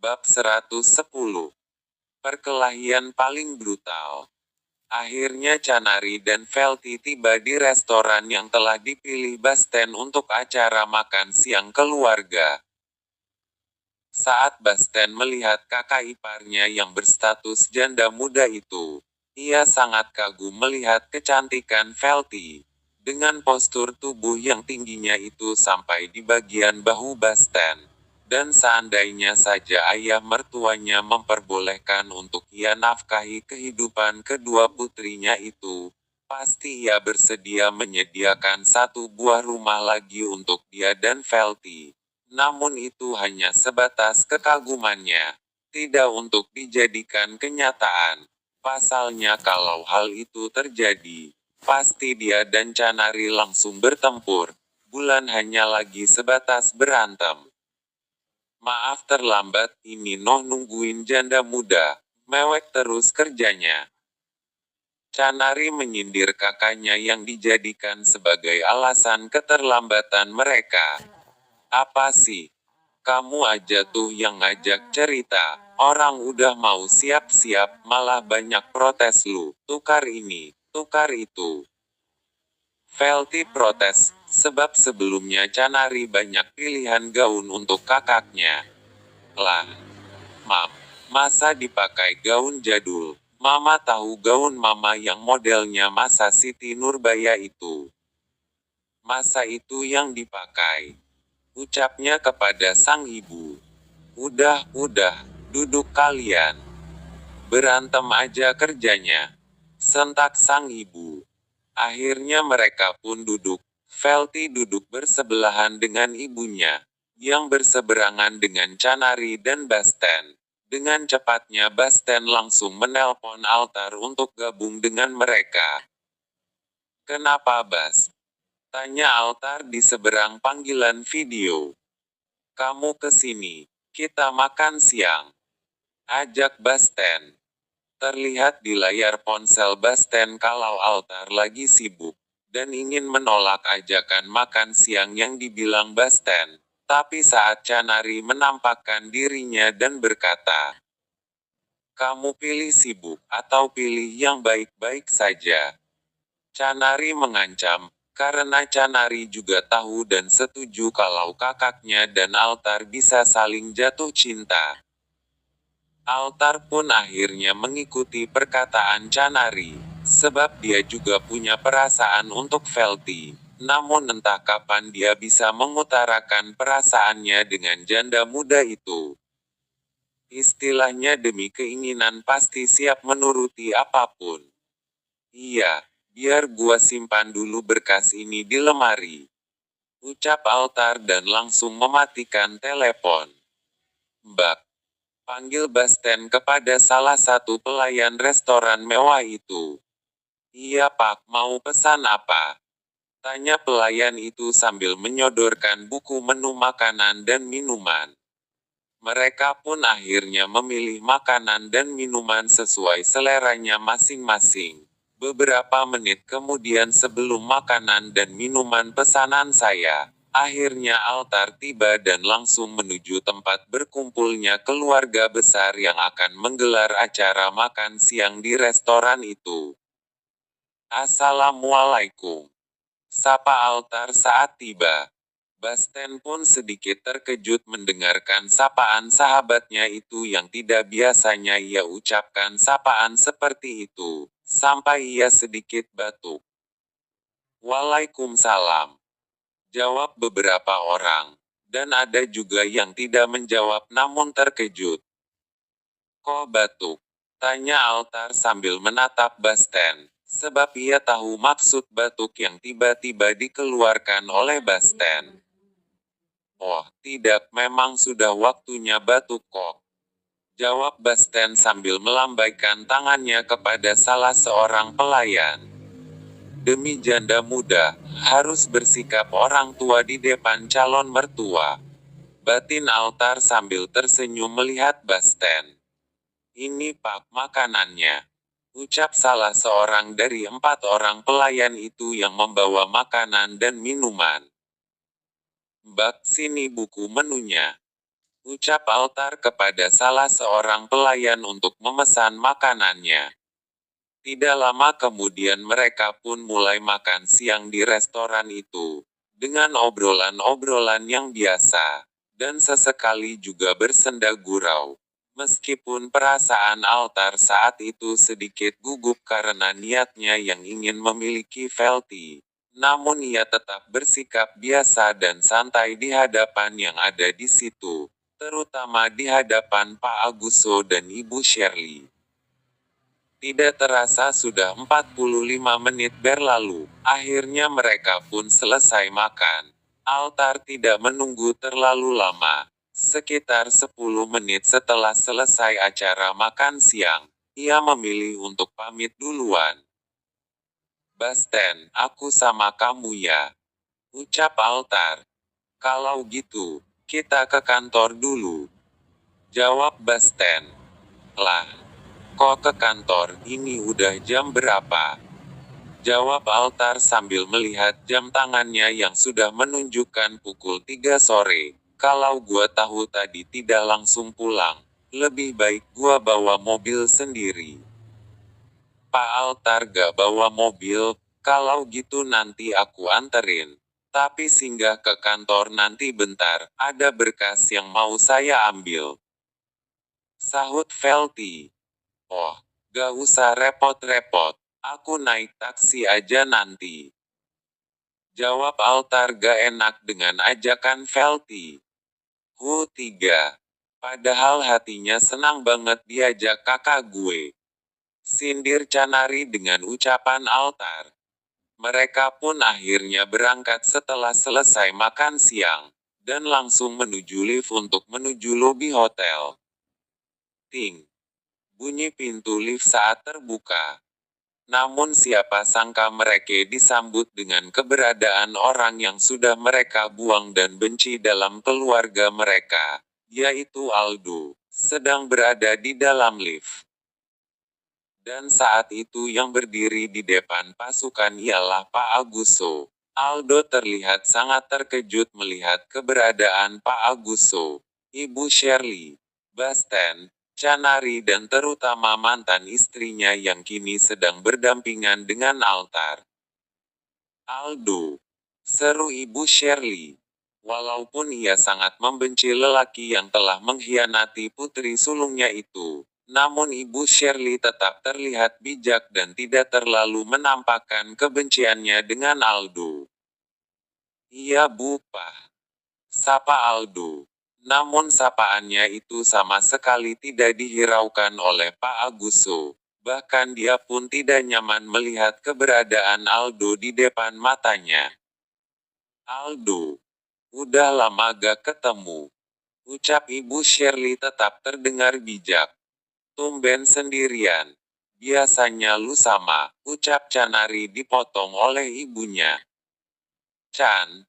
Bab 110. Perkelahian paling brutal. Akhirnya Canary dan Velty tiba di restoran yang telah dipilih Basten untuk acara makan siang keluarga. Saat Basten melihat kakak iparnya yang berstatus janda muda itu, ia sangat kagum melihat kecantikan Velty. Dengan postur tubuh yang tingginya itu sampai di bagian bahu Basten. Dan seandainya saja ayah mertuanya memperbolehkan untuk ia nafkahi kehidupan kedua putrinya itu, pasti ia bersedia menyediakan satu buah rumah lagi untuk dia dan Velty. Namun itu hanya sebatas kekagumannya, tidak untuk dijadikan kenyataan. Pasalnya kalau hal itu terjadi, pasti dia dan Canary langsung bertempur. Bulan hanya lagi sebatas berantem. Maaf terlambat, ini noh nungguin janda muda. Mewek terus kerjanya. Canary menyindir kakaknya yang dijadikan sebagai alasan keterlambatan mereka. Apa sih? Kamu aja tuh yang ngajak cerita. Orang udah mau siap-siap, malah banyak protes lu. Tukar ini, tukar itu. Velty protes, sebab sebelumnya Canary banyak pilihan gaun untuk kakaknya. Lah, Mam, masa dipakai gaun jadul? Mama tahu gaun mama yang modelnya masa Siti Nurbaya itu. Masa itu yang dipakai? Ucapnya kepada sang ibu. Udah, duduk kalian. Berantem aja kerjanya. Sentak sang ibu. Akhirnya mereka pun duduk. Velty duduk bersebelahan dengan ibunya, yang berseberangan dengan Canary dan Basten. Dengan cepatnya Basten langsung menelpon Altar untuk gabung dengan mereka. Kenapa Bas? Tanya Altar di seberang panggilan video. Kamu kesini, kita makan siang. Ajak Basten. Terlihat di layar ponsel Basten kalau Altar lagi sibuk, dan ingin menolak ajakan makan siang yang dibilang Basten. Tapi saat Canary menampakkan dirinya dan berkata, kamu pilih sibuk, atau pilih yang baik-baik saja. Canary mengancam, karena Canary juga tahu dan setuju kalau kakaknya dan Altar bisa saling jatuh cinta. Altar pun akhirnya mengikuti perkataan Canary, sebab dia juga punya perasaan untuk Velty. Namun entah kapan dia bisa mengutarakan perasaannya dengan janda muda itu. Istilahnya demi keinginan pasti siap menuruti apapun. Iya, biar gua simpan dulu berkas ini di lemari. Ucap Altar dan langsung mematikan telepon. Mbak. Panggil Basten kepada salah satu pelayan restoran mewah itu. Iya Pak, mau pesan apa? Tanya pelayan itu sambil menyodorkan buku menu makanan dan minuman. Mereka pun akhirnya memilih makanan dan minuman sesuai seleranya masing-masing. Beberapa menit kemudian sebelum makanan dan minuman pesanan saya, akhirnya Altar tiba dan langsung menuju tempat berkumpulnya keluarga besar yang akan menggelar acara makan siang di restoran itu. Assalamualaikum. Sapa Altar saat tiba. Basten pun sedikit terkejut mendengarkan sapaan sahabatnya itu yang tidak biasanya ia ucapkan sapaan seperti itu, sampai ia sedikit batuk. Waalaikumsalam. Jawab beberapa orang, dan ada juga yang tidak menjawab namun terkejut. Kok batuk? Tanya Altar sambil menatap Basten, sebab ia tahu maksud batuk yang tiba-tiba dikeluarkan oleh Basten. Oh, tidak, memang sudah waktunya batuk kok. Jawab Basten sambil melambaikan tangannya kepada salah seorang pelayan. Demi janda muda, harus bersikap orang tua di depan calon mertua. Batin Altar sambil tersenyum melihat Basten. Ini Pak makanannya. Ucap salah seorang dari 4 orang pelayan itu yang membawa makanan dan minuman. Mbak, sini buku menunya. ucap Altar kepada salah seorang pelayan untuk memesan makanannya. Tidak lama kemudian mereka pun mulai makan siang di restoran itu, dengan obrolan-obrolan yang biasa, dan sesekali juga bersenda gurau. Meskipun perasaan Altar saat itu sedikit gugup karena niatnya yang ingin memiliki Velti, namun ia tetap bersikap biasa dan santai di hadapan yang ada di situ, terutama di hadapan Pak Aguso dan Ibu Shirley. Tidak terasa sudah 45 menit berlalu, akhirnya mereka pun selesai makan. Altar tidak menunggu terlalu lama. Sekitar 10 menit setelah selesai acara makan siang, ia memilih untuk pamit duluan. "Basten, aku sama kamu ya," ucap Altar. "Kalau gitu, kita ke kantor dulu," jawab Basten. "Lah, kok ke kantor, ini udah jam berapa?" jawab Altar sambil melihat jam tangannya yang sudah menunjukkan pukul 3 sore. "Kalau gua tahu tadi tidak langsung pulang, lebih baik gua bawa mobil sendiri." "Pak Altar gak bawa mobil, kalau gitu nanti aku anterin. Tapi singgah ke kantor nanti bentar, ada berkas yang mau saya ambil," sahut Velti. "Oh, gak usah repot-repot. Aku naik taksi aja nanti," jawab Altar gak enak dengan ajakan Velti. "3. Padahal hatinya senang banget diajak kakak gue," sindir Canari dengan ucapan Altar. Mereka pun akhirnya berangkat setelah selesai makan siang, dan langsung menuju lift untuk menuju lobi hotel. Ting! Bunyi pintu lift saat terbuka. Namun siapa sangka mereka disambut dengan keberadaan orang yang sudah mereka buang dan benci dalam keluarga mereka, yaitu Aldo, sedang berada di dalam lift. Dan saat itu yang berdiri di depan pasukan ialah Pak Aguso. Aldo terlihat sangat terkejut melihat keberadaan Pak Aguso, Ibu Shirley, Basten, Canari dan terutama mantan istrinya yang kini sedang berdampingan dengan Altar. "Aldo," seru Ibu Shirley. Walaupun ia sangat membenci lelaki yang telah mengkhianati putri sulungnya itu, namun Ibu Shirley tetap terlihat bijak dan tidak terlalu menampakkan kebenciannya dengan Aldo. "Iya Bu Pak," sapa Aldo. Namun sapaannya itu sama sekali tidak dihiraukan oleh Pak Aguso. Bahkan dia pun tidak nyaman melihat keberadaan Aldo di depan matanya. "Aldo, udah lama gak ketemu," ucap Ibu Shirley tetap terdengar bijak. "Tumben sendirian. Biasanya lu sama," ucap Canari dipotong oleh ibunya. "Chan,"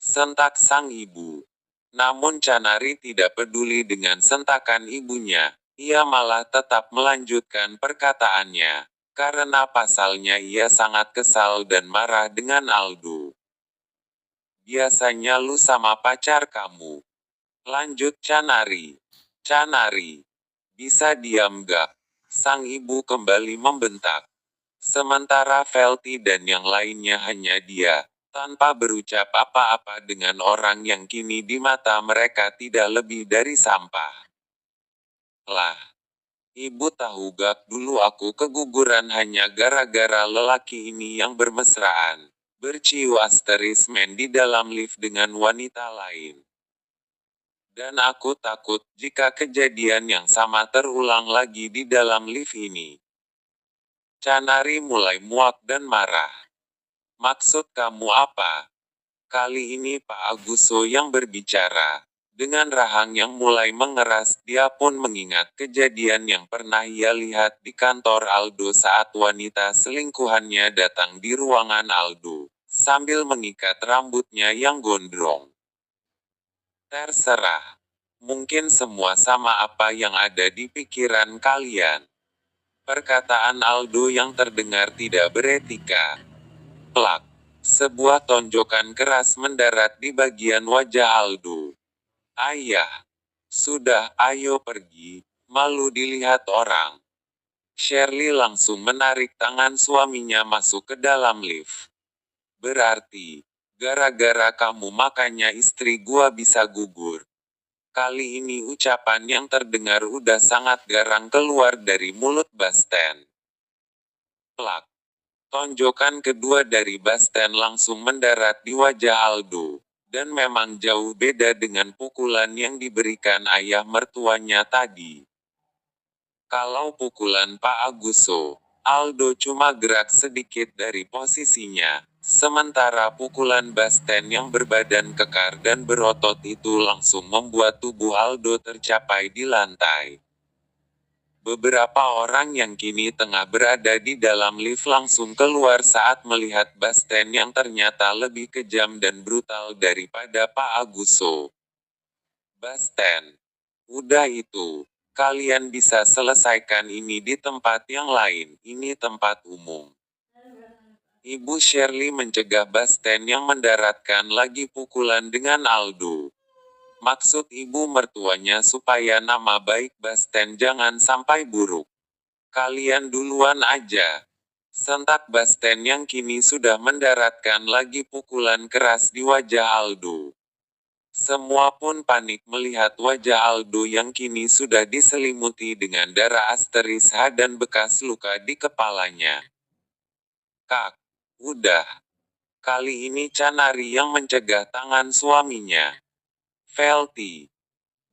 sentak sang ibu. Namun Canari tidak peduli dengan sentakan ibunya. Ia malah tetap melanjutkan perkataannya. Karena pasalnya ia sangat kesal dan marah dengan Aldo. "Biasanya lu sama pacar kamu," lanjut Canari. "Canari, bisa diam gak?" sang ibu kembali membentak. Sementara Velti dan yang lainnya hanya dia, tanpa berucap apa-apa dengan orang yang kini di mata mereka tidak lebih dari sampah. "Lah, ibu tahu gak dulu aku keguguran hanya gara-gara lelaki ini yang bermesraan, berciu men di dalam lift dengan wanita lain. Dan aku takut jika kejadian yang sama terulang lagi di dalam lift ini." Canari mulai muak dan marah. "Maksud kamu apa?" Kali ini Pak Aguso yang berbicara. Dengan rahang yang mulai mengeras, dia pun mengingat kejadian yang pernah ia lihat di kantor Aldo saat wanita selingkuhannya datang di ruangan Aldo, sambil mengikat rambutnya yang gondrong. "Terserah. Mungkin semua sama apa yang ada di pikiran kalian," perkataan Aldo yang terdengar tidak beretika. Plak. Sebuah tonjokan keras mendarat di bagian wajah Aldo. "Ayah!" Sudah, ayo pergi, malu dilihat orang. Shirley langsung menarik tangan suaminya masuk ke dalam lift. Berarti, gara-gara kamu makanya istri gua bisa gugur. Kali ini ucapan yang terdengar udah sangat garang keluar dari mulut Basten. Plak. Tonjokan kedua dari Basten langsung mendarat di wajah Aldo. Dan memang jauh beda dengan pukulan yang diberikan ayah mertuanya tadi. Kalau pukulan Pak Aguso, Aldo cuma gerak sedikit dari posisinya. Sementara pukulan Basten yang berbadan kekar dan berotot itu langsung membuat tubuh Aldo tercapai di lantai. Beberapa orang yang kini tengah berada di dalam lift langsung keluar saat melihat Basten yang ternyata lebih kejam dan brutal daripada Pak Aguso. Basten, udah itu, kalian bisa selesaikan ini di tempat yang lain, ini tempat umum. Ibu Shirley mencegah Basten yang mendaratkan lagi pukulan dengan Aldo. Maksud ibu mertuanya supaya nama baik Basten jangan sampai buruk. Kalian duluan aja. Sentak Basten yang kini sudah mendaratkan lagi pukulan keras di wajah Aldo. Semua pun panik melihat wajah Aldo yang kini sudah diselimuti dengan darah asteris H dan bekas luka di kepalanya. Kak, udah. Kali ini Canari yang mencegah tangan suaminya. Velty.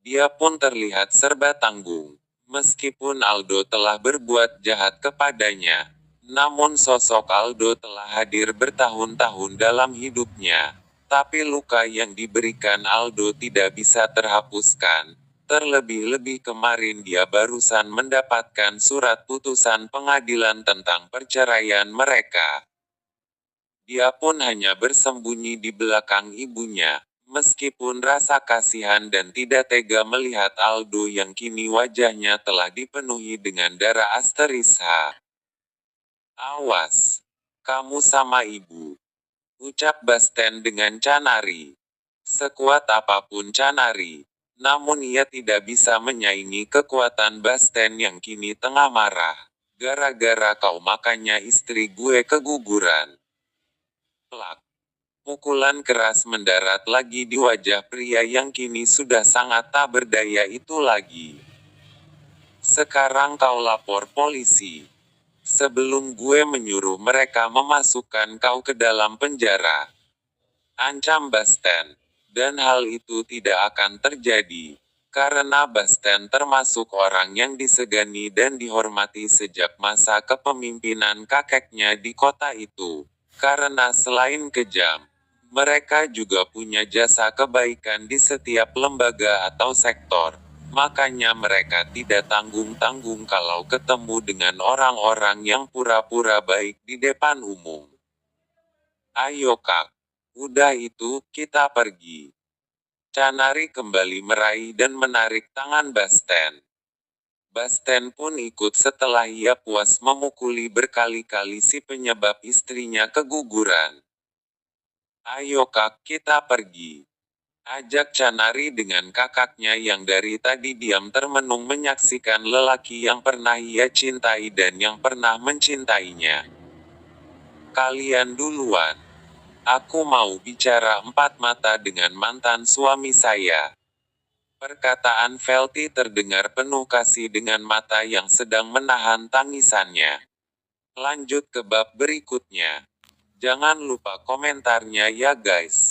Dia pun terlihat serba tanggung. Meskipun Aldo telah berbuat jahat kepadanya, namun sosok Aldo telah hadir bertahun-tahun dalam hidupnya. Tapi luka yang diberikan Aldo tidak bisa terhapuskan. Terlebih-lebih kemarin dia barusan mendapatkan surat putusan pengadilan tentang perceraian mereka. Dia pun hanya bersembunyi di belakang ibunya. Meskipun rasa kasihan dan tidak tega melihat Aldo yang kini wajahnya telah dipenuhi dengan darah asteris H. Awas. Kamu sama ibu. Ucap Basten dengan Canari. Sekuat apapun Canari, namun ia tidak bisa menyaingi kekuatan Basten yang kini tengah marah. Gara-gara kau makanya istri gue keguguran. Plak. Pukulan keras mendarat lagi di wajah pria yang kini sudah sangat tak berdaya itu lagi. Sekarang kau lapor polisi. Sebelum gue menyuruh mereka memasukkan kau ke dalam penjara. Ancam Basten. Dan hal itu tidak akan terjadi. Karena Basten termasuk orang yang disegani dan dihormati sejak masa kepemimpinan kakeknya di kota itu. Karena selain kejam, mereka juga punya jasa kebaikan di setiap lembaga atau sektor. Makanya mereka tidak tanggung-tanggung kalau ketemu dengan orang-orang yang pura-pura baik di depan umum. Ayo kak. Udah itu, kita pergi. Canari kembali meraih dan menarik tangan Basten. Basten pun ikut setelah ia puas memukuli berkali-kali si penyebab istrinya keguguran. Ayo kak, kita pergi. Ajak Canari dengan kakaknya yang dari tadi diam termenung menyaksikan lelaki yang pernah ia cintai dan yang pernah mencintainya. Kalian duluan. Aku mau bicara empat mata dengan mantan suami saya. Perkataan Velty terdengar penuh kasih dengan mata yang sedang menahan tangisannya. Lanjut ke bab berikutnya. Jangan lupa komentarnya ya guys.